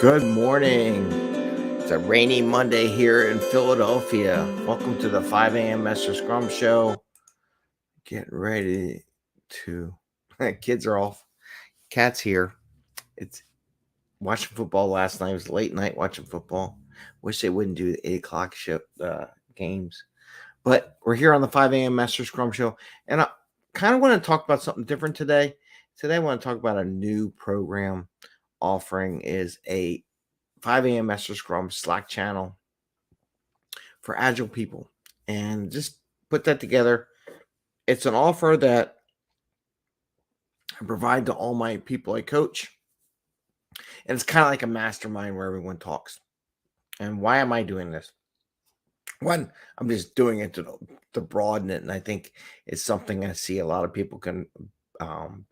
Good morning. It's a rainy Monday here in Philadelphia. Welcome to the 5 a.m. Mester Scrum Show. Getting ready to. Kids are off. Cat's here. It's watching football last night. It was a late night watching football. Wish they wouldn't do the 8 o'clock games. But we're here on the 5 a.m. Mester Scrum Show. And I kind of want to talk about something different today. Today I want to talk about a new program offering is a 5 a.m. Mester Scrum Slack channel for Agile people. And just put that together. It's an offer that I provide to all my people I coach. And it's kind of like a mastermind where everyone talks. And why am I doing this? One, I'm just doing it to broaden it. And I think it's something I see a lot of people can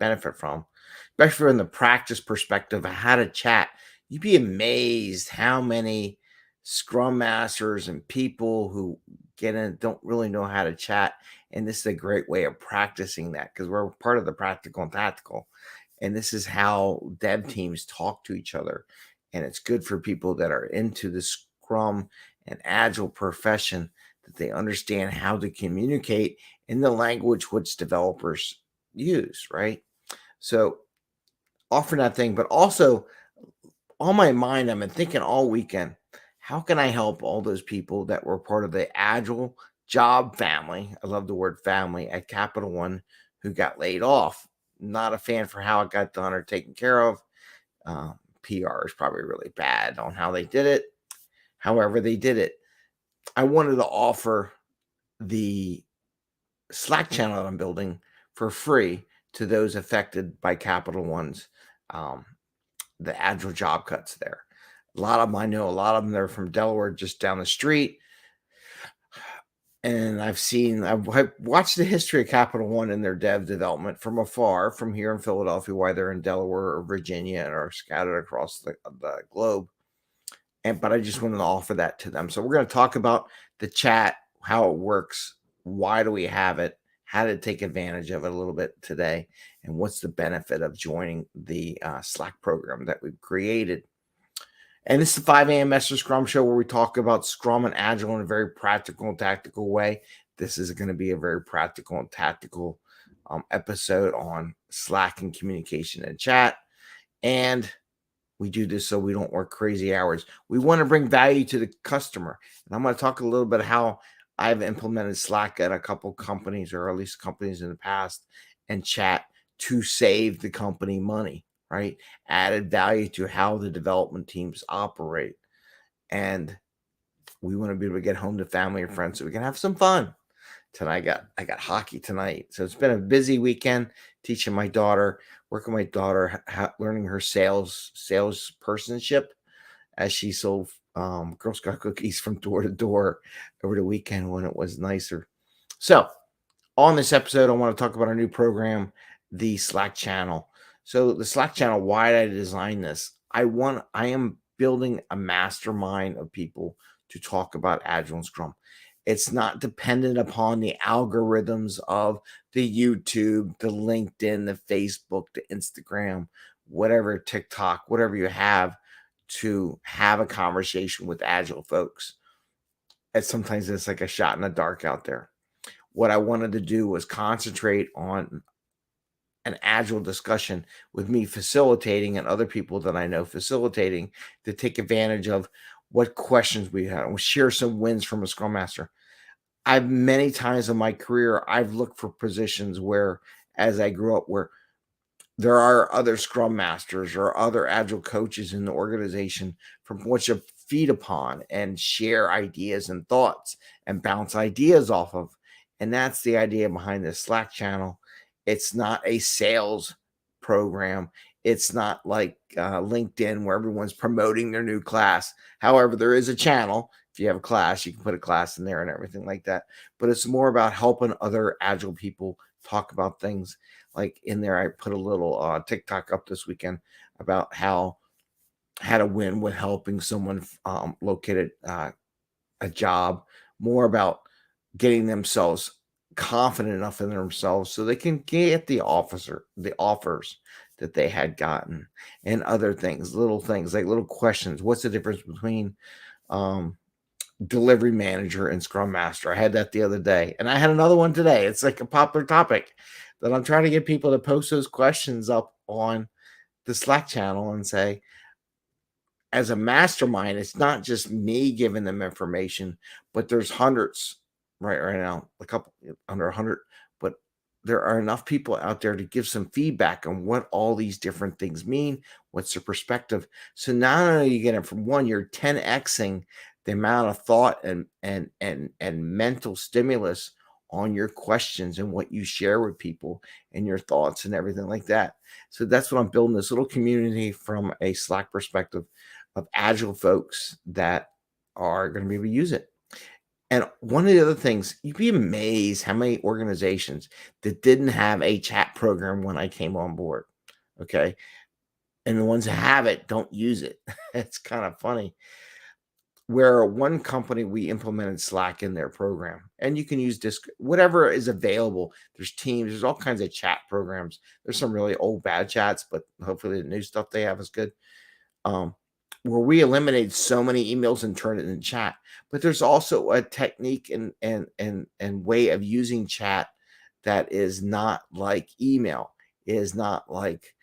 benefit from, especially from the practice perspective of how to chat. You'd be amazed how many Scrum masters and people who get in don't really know how to chat. And this is a great way of practicing that because we're part of the practical and tactical. And this is how dev teams talk to each other. And it's good for people that are into the Scrum and Agile profession that they understand how to communicate in the language which developers use, right? So offering that thing, but also on my mind, I've been thinking all weekend, how can I help all those people that were part of the Agile Job family? I love the word family at Capital One who got laid off. Not a fan for how it got done or taken care of. PR is probably really bad on how they did it. However, they did it. I wanted to offer the Slack channel that I'm building for free to those affected by Capital One's the Agile job cuts there. A lot of them I know, a lot of them they're from Delaware, just down the street. And I've watched the history of Capital One and their dev development from afar, from here in Philadelphia, why they're in Delaware or Virginia and are scattered across the globe. But I just wanted to offer that to them. So we're going to talk about the chat, how it works, why do we have it, how to take advantage of it a little bit today, and what's the benefit of joining the Slack program that we've created. And this is the 5 a.m. Mester Scrum Show where we talk about Scrum and Agile in a very practical and tactical way. This is going to be a very practical and tactical episode on Slack and communication and chat. And we do this so we don't work crazy hours. We want to bring value to the customer. And I'm going to talk a little bit how I've implemented Slack at a couple companies, or at least companies in the past, and chat to save the company money, right? Added value to how the development teams operate. And we want to be able to get home to family and friends so we can have some fun. Tonight I got hockey tonight. So it's been a busy weekend teaching my daughter, working with my daughter, learning her sales personship as she sold Girl Scout cookies from door to door over the weekend when it was nicer. So on this episode, I want to talk about our new program, the Slack channel. So the Slack channel, why did I design this? I am building a mastermind of people to talk about Agile and Scrum. It's not dependent upon the algorithms of the YouTube, the LinkedIn, the Facebook, the Instagram, whatever, TikTok, whatever you have to have a conversation with Agile folks. And sometimes it's like a shot in the dark out there. What I wanted to do was concentrate on an Agile discussion with me facilitating and other people that I know facilitating to take advantage of what questions we had. We'll share some wins from a Scrum Master. I've many times in my career, I've looked for positions where, as I grew up, where there are other Scrum Masters or other Agile coaches in the organization from which to feed upon and share ideas and thoughts and bounce ideas off of. And that's the idea behind this Slack channel. It's not a sales program. It's not like LinkedIn where everyone's promoting their new class. However, there is a channel. If you have a class, you can put a class in there and everything like that. But it's more about helping other Agile people talk about things. Like in there, I put a little TikTok up this weekend about how to win with helping someone locate a job, more about getting themselves confident enough in themselves so they can get the offers that they had gotten, and other things, little things like little questions. What's the difference between um, delivery manager and scrum master? I had that the other day, and I had another one today. It's like a popular topic that I'm trying to get people to post those questions up on the Slack channel and say, as a mastermind, it's not just me giving them information, but there's hundreds right now, a couple under 100, but there are enough people out there to give some feedback on what all these different things mean, what's their perspective. So not only are you getting from one, you're 10xing the amount of thought and mental stimulus on your questions and what you share with people and your thoughts and everything like that. So that's what I'm building, this little community from a Slack perspective of agile folks that are going to be able to use it. And one of the other things, you'd be amazed how many organizations that didn't have a chat program when I came on board. Okay. And the ones that have it don't use it. It's kind of funny. Where one company, we implemented Slack in their program, and you can use whatever is available. There's Teams, there's all kinds of chat programs. There's some really old bad chats, but hopefully the new stuff they have is good. Where we eliminated so many emails and turned it into chat. But there's also a technique and way of using chat that is not like email, is not like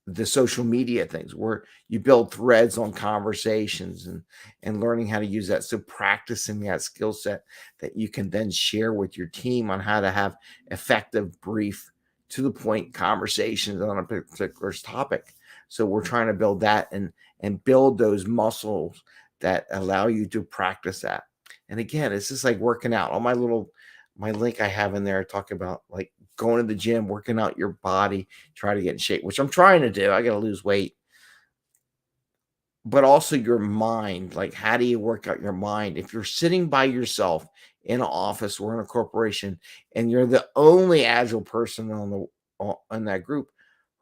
the social media things where you build threads on conversations and learning how to use that. So practicing that skill set that you can then share with your team on how to have effective, brief, to the point conversations on a particular topic. So we're trying to build that and build those muscles that allow you to practice that. And again, it's just like working out. On my link I have in there, I talk about like going to the gym, working out your body, try to get in shape, which I'm trying to do. I got to lose weight. But also your mind. Like, how do you work out your mind? If you're sitting by yourself in an office or in a corporation and you're the only agile person on that group,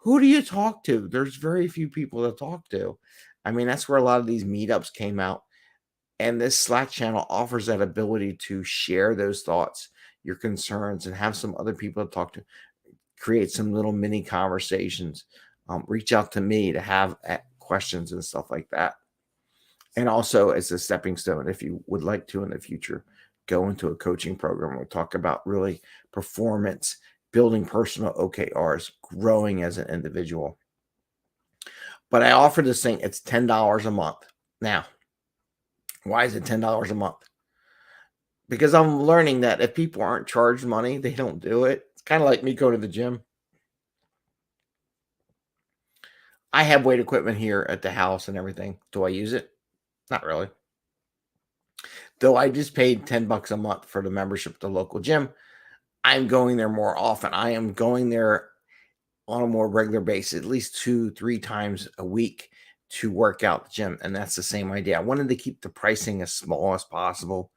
who do you talk to? There's very few people to talk to. I mean, that's where a lot of these meetups came out. And this Slack channel offers that ability to share those thoughts, your concerns, and have some other people to talk to, create some little mini conversations, reach out to me to have questions and stuff like that. And also as a stepping stone, if you would like to in the future, go into a coaching program. We'll talk about really performance, building personal OKRs, growing as an individual. But I offer this thing, it's $10 a month. Now, why is it $10 a month? Because I'm learning that if people aren't charged money, they don't do it. It's kind of like me going to the gym. I have weight equipment here at the house and everything. Do I use it? Not really. Though I just paid $10 a month for the membership to the local gym, I'm going there more often. I am going there on a more regular basis, at least 2-3 times a week to work out the gym. And that's the same idea. I wanted to keep the pricing as small as possible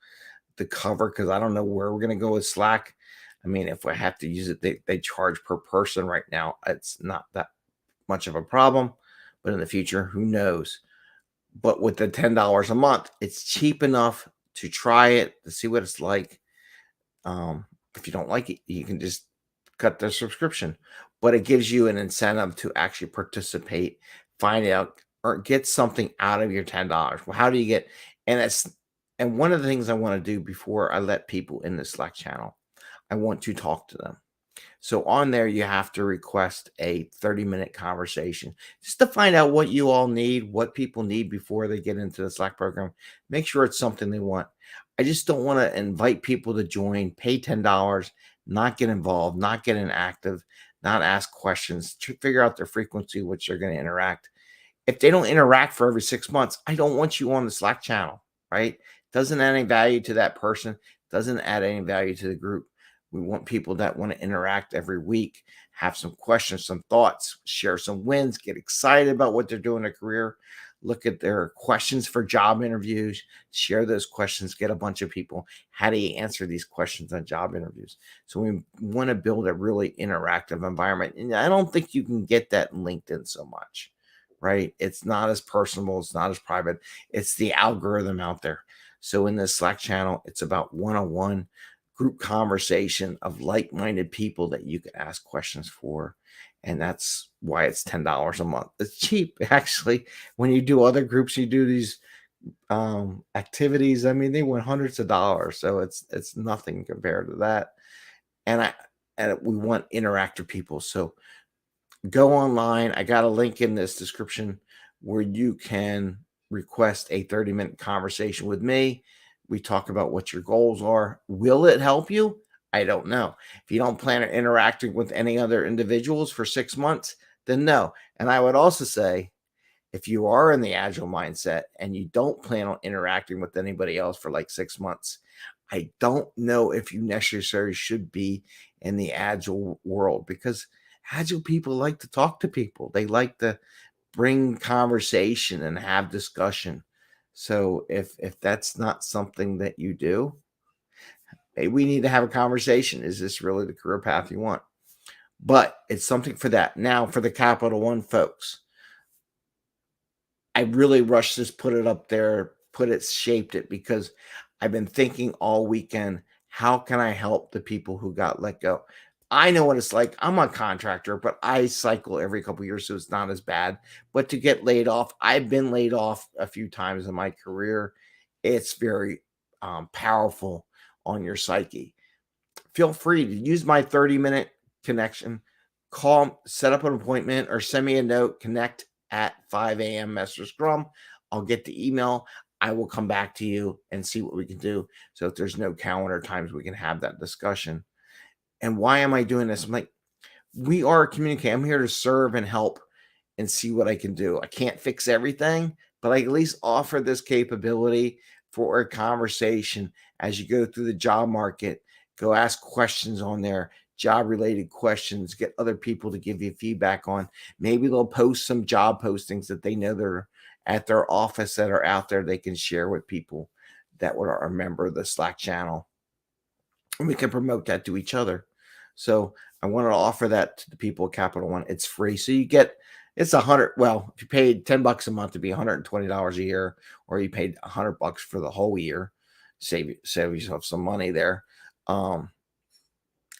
to cover, because I don't know where we're going to go with Slack. I mean, if I have to use it, they charge per person right now. It's not that much of a problem, but in the future, who knows? But with the $10 a month, it's cheap enough to try it, to see what it's like. If you don't like it, you can just cut the subscription, but it gives you an incentive to actually participate, find out, or get something out of your $10. Well, how do you get, and one of the things I want to do before I let people in the Slack channel, I want to talk to them. So on there, you have to request a 30-minute conversation just to find out what you all need, what people need before they get into the Slack program. Make sure it's something they want. I just don't want to invite people to join, pay $10, not get involved, not get inactive, not ask questions, to figure out their frequency, which they're going to interact. If they don't interact for every 6 months, I don't want you on the Slack channel, right? Doesn't add any value to that person, doesn't add any value to the group. We want people that want to interact every week, have some questions, some thoughts, share some wins, get excited about what they're doing in their career, look at their questions for job interviews, share those questions, get a bunch of people. How do you answer these questions on job interviews? So we want to build a really interactive environment. And I don't think you can get that in LinkedIn so much, right? It's not as personal, it's not as private. It's the algorithm out there. So in this Slack channel, it's about one-on-one group conversation of like-minded people that you can ask questions for And that's why it's $10 a month. It's cheap, actually. When you do other groups, you do these activities. I mean, they went hundreds of dollars, so it's nothing compared to that. And we want interactive people. So go online. I got a link in this description where you can request a 30-minute conversation with me. We talk about what your goals are. Will it help you? I don't know. If you don't plan on interacting with any other individuals for 6 months, then no. And I would also say, if you are in the agile mindset and you don't plan on interacting with anybody else for like 6 months, I don't know if you necessarily should be in the agile world, because agile people like to talk to people. They like to bring conversation and have discussion. So if that's not something that you do, maybe we need to have a conversation. Is this really the career path you want? But it's something for that. Now, for the Capital One folks, I really rushed this, put it up there, shaped it, because I've been thinking all weekend, how can I help the people who got let go? I know what it's like. I'm a contractor, but I cycle every couple of years, so it's not as bad. But to get laid off, I've been laid off a few times in my career. It's very powerful on your psyche. Feel free to use my 30-minute connection. Call, set up an appointment, or send me a note, connect at 5 a.m. Mester Scrum. I'll get the email. I will come back to you and see what we can do. So if there's no calendar times, we can have that discussion. And why am I doing this? I'm like, we are communicating. I'm here to serve and help and see what I can do. I can't fix everything, but I at least offer this capability for a conversation as you go through the job market. Go ask questions on there, job related questions, get other people to give you feedback on. Maybe they'll post some job postings that they know they're at their office that are out there, they can share with people that are a member of the Slack channel. And we can promote that to each other. So I wanted to offer that to the people at Capital One. It's free. So you get, it's well, if you paid $10 a month, to be $120 a year, or you paid $100 for the whole year, save yourself some money there.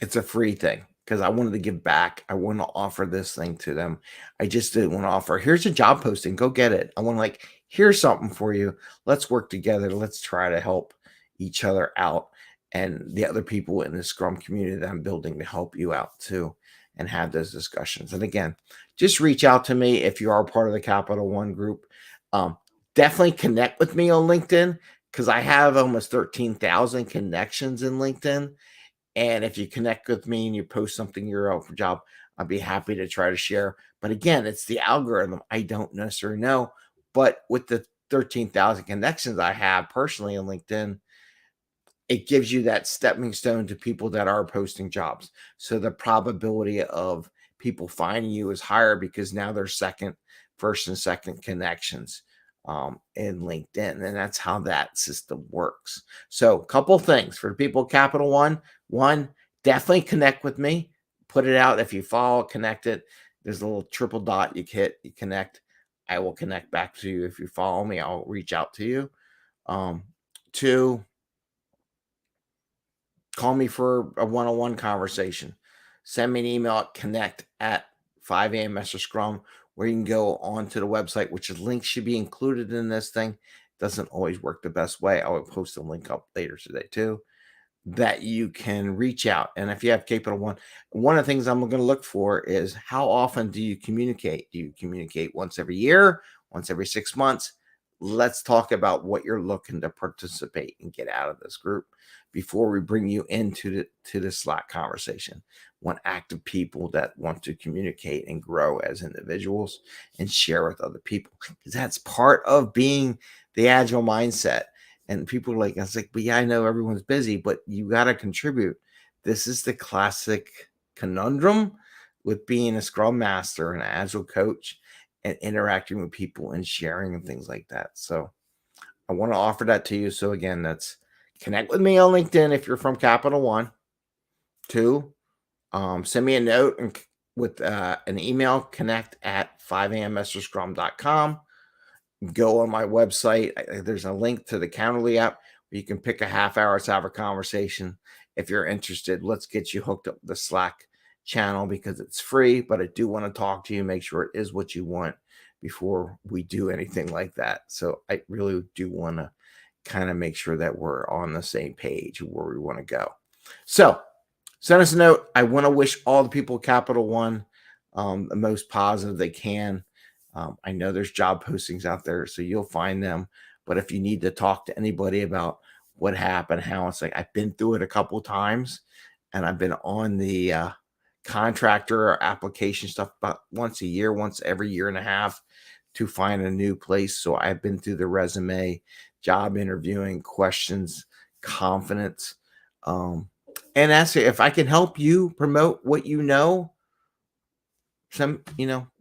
It's a free thing because I wanted to give back. I want to offer this thing to them. I just didn't want to offer, here's a job posting, go get it. I want to like, here's something for you. Let's work together. Let's try to help each other out, and the other people in the Scrum community that I'm building to help you out too, and have those discussions. And again, just reach out to me if you are part of the Capital One group. Definitely connect with me on LinkedIn, because I have almost 13,000 connections in LinkedIn. And if you connect with me and you post something you're out for job, I'll be happy to try to share. But again, it's the algorithm. I don't necessarily know. But with the 13,000 connections I have personally on LinkedIn, it gives you that stepping stone to people that are posting jobs. So the probability of people finding you is higher, because now they're first and second connections in LinkedIn. And that's how that system works. So a couple things for people at Capital One. One, definitely connect with me. Put it out. If you follow, connect it. There's a little triple dot you hit, you connect. I will connect back to you. If you follow me, I'll reach out to you. Two, call me for a one-on-one conversation. Send me an email at connect at 5 a.m. Mester Scrum, where you can go onto the website, which the link should be included in this thing. Doesn't always work the best way. I will post a link up later today too, that you can reach out. And if you have Capital One, one of the things I'm going to look for is, how often do you communicate? Do you communicate once every year, once every 6 months? Let's talk about what you're looking to participate and get out of this group before we bring you into the Slack conversation. Want active people that want to communicate and grow as individuals and share with other people, because that's part of being the agile mindset. And people are like, I was like, but yeah, I know everyone's busy, but you got to contribute. This is the classic conundrum with being a Scrum Master and an Agile coach and interacting with people and sharing and things like that. So I want to offer that to you. So again, that's connect with me on LinkedIn if you're from Capital One. Two, send me a note and with an email, connect at 5amMesterScrum.com. Go on my website. There's a link to the Calendly app where you can pick a half hour to have a conversation. If you're interested, let's get you hooked up with the Slack channel because it's free, but I do want to talk to you, make sure it is what you want before we do anything like that. So I really do want to kind of make sure that we're on the same page where we want to go. So send us a note. I want to wish all the people at Capital One the most positive they can. I know there's job postings out there, so you'll find them. But if you need to talk to anybody about what happened, how it's like, I've been through it a couple of times, and I've been on the contractor or application stuff about once a year, once every year and a half to find a new place. So I've been through the resume, job interviewing, questions, confidence. And ask if I can help you promote what you know.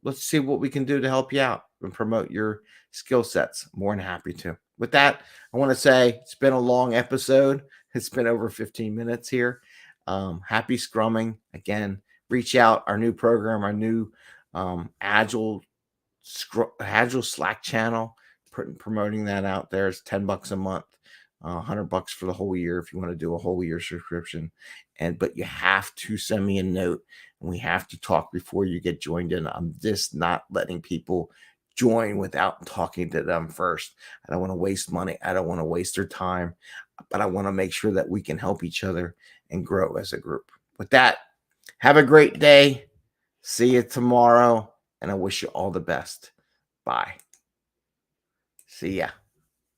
Let's see what we can do to help you out and promote your skill sets. More than happy to. With that, I want to say it's been a long episode. It's been over 15 minutes here. Happy Scrumming. Again, reach out. Our new program, our new Agile Slack channel, promoting that out there. It's $10 a month, $100 for the whole year if you want to do a whole year subscription. But you have to send me a note, and we have to talk before you get joined in. I'm just not letting people join without talking to them first. I don't want to waste money. I don't want to waste their time, but I want to make sure that we can help each other and grow as a group. With that, have a great day. See you tomorrow, and I wish you all the best. Bye. See ya.